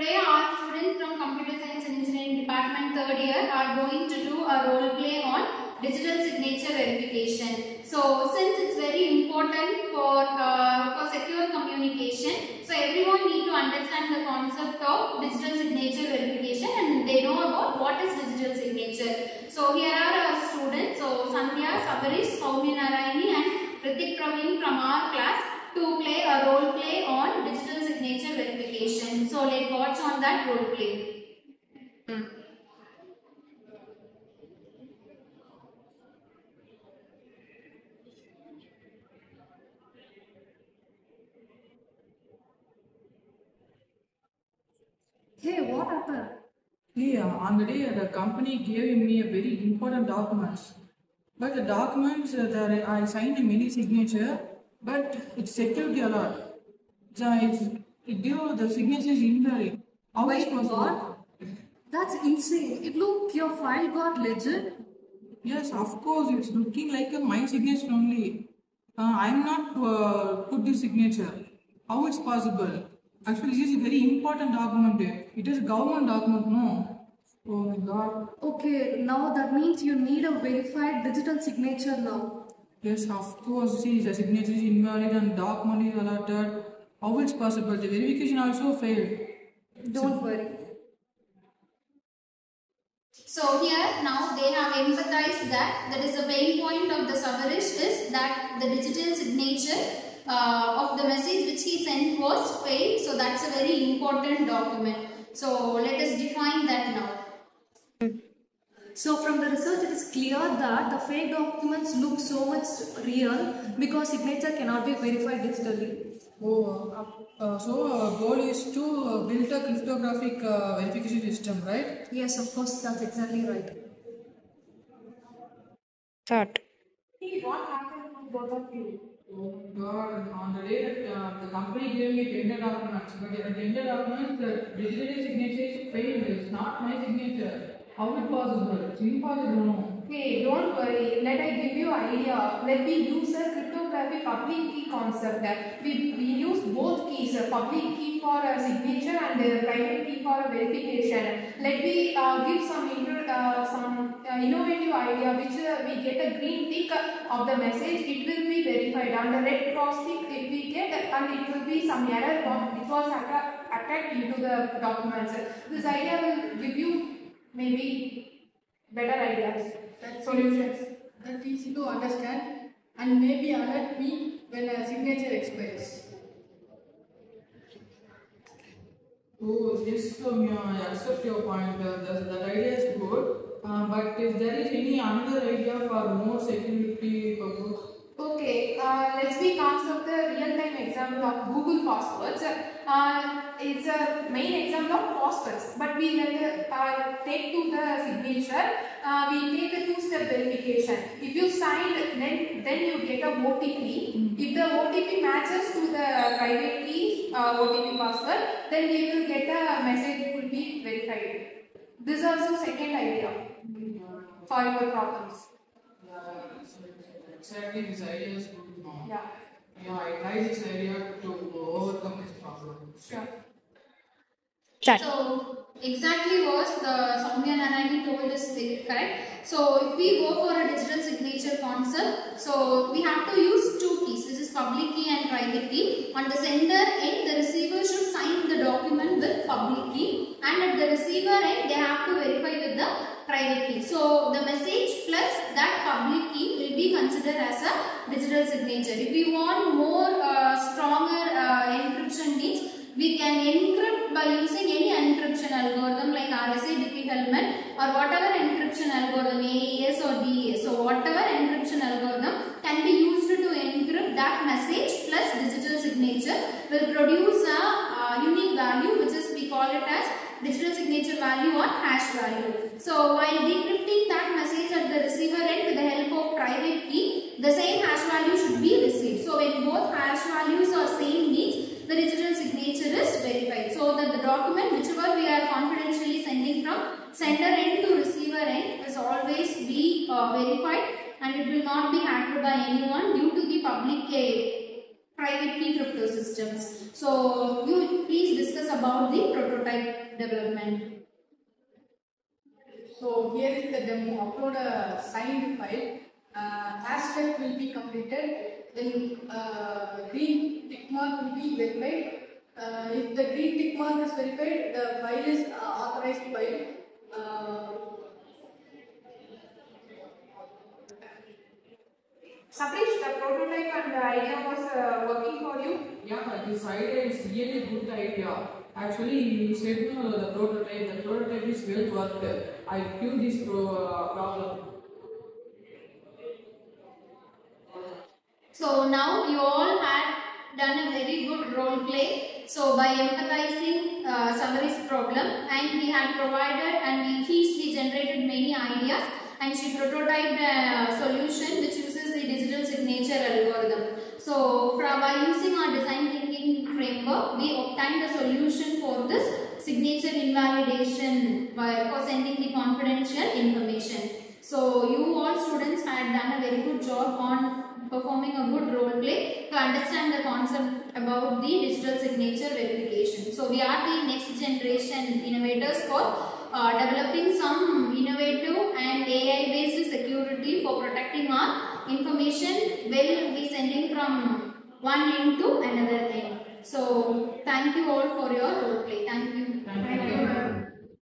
today our students from Computer Science and Engineering Department 3rd year are going to do a role play on digital signature verification. So since it's very important for secure communication, so everyone need to understand the concept of digital signature verification and they know about what is digital signature. So here are our students, so Sandhya, Sabarish, Soumya Narayani and Ritik Praveen from our class to play a role play on digital signature verification. So let's watch on that role play. Hey, what happened? Yeah, on the day the company gave me a very important documents. But the documents that I signed a mini signature, but it's security alert. So it give the signature is invalid. How is Wait, possible? what? That's insane. It look your file got legit. Yes, of course, it's looking like a my signature only. I'm not put the signature. How it's possible? Actually, this is a very important document. It is a government document, no? Oh my God. Okay, now that means you need a verified digital signature now. Yes, of course. See, the signature is invalid and document is alerted. How it's possible? The verification also failed. Don't worry. So here now they have empathized that is the pain point of the Sabarish is that the digital signature of the message which he sent was failed. So that's a very important document. So let us define that now. So from the research, it is clear that the fake documents look so much real because signature cannot be verified digitally. So goal is to build a cryptographic verification system, right? Yes, of course, that's exactly right. Start. What happened to both of you? Oh God, on the day that the company gave me tender documents, but in the tender documents, the digital signature is failed. It's not my signature. How it possible? It's impossible, no. Hey, don't worry. Let I give you idea. Let me use a cryptographic public key concept. We use both keys, a public key for a signature and a private key for a verification. Let me give some innovative idea which we get a green tick of the message. It will be verified. And the red cross tick if we get and it will be some error which was attacked into the documents. This idea will give you maybe better ideas. Solutions. That easy to understand and maybe alert me when a signature expires. Oh, yes, I accept your point. That idea is good. But if there is any another idea for more security purpose? Okay, let's be consider the real-time example of Google passwords. It's a main example of passwords, but we take to the signature. We take a two-step verification. If you sign, then you get a OTP. If the OTP matches to the private key OTP password, then we will get a message will be verified. This is also second idea for your problems. Exactly, this idea is good. Yeah. I tried this idea to overcome this problem. Sure. Start. So exactly was the Soumya Narayani told is correct. So if we go for a digital signature concept, so we have to use two keys, which is public key and private key. On the sender end, the receiver should sign the document with public key, and at the receiver end, they have to verify with the private key. So the message plus that public key will be considered as a digital signature. If we want more stronger encryption needs, we can encrypt by using any encryption algorithm like RSA, Diffie-Hellman or whatever encryption algorithm, AES or DES. So whatever encryption algorithm can be used to encrypt that message plus digital signature will produce a unique value, which is we call it as digital signature value or hash value. So while decrypting that message at the receiver end with the help of private key, the same hash value should be received. So when both hash values are same means the digital signature is verified. So that the document whichever we are confidentially sending from sender end to receiver end is always be verified and it will not be hacked by anyone due to the public key private key crypto systems. So you please discuss about the prototype development. So here is the demo. Upload a signed file. Last step will be completed. Then green tick mark will be verified. If the green tick mark is verified, the file is authorized file. Saprish, the prototype and the idea was working for you? Yeah, this idea is really good idea. Actually, he said no, the prototype is well worked. I knew this problem. So now you all had done a very good role play. So by empathizing Samari's problem, and we had provided and she generated many ideas, and she prototyped a solution which uses the digital signature algorithm. So by using our design thinking framework, we obtained a solution for this signature invalidation for sending the confidential information. So you all students had done a very good job on performing a good role play to understand the concept about the digital signature verification. So we are the next generation innovators for developing some innovative and AI based security for protecting our information will be sending from one end to another end. So thank you all for your role play. Thank you. Thank you.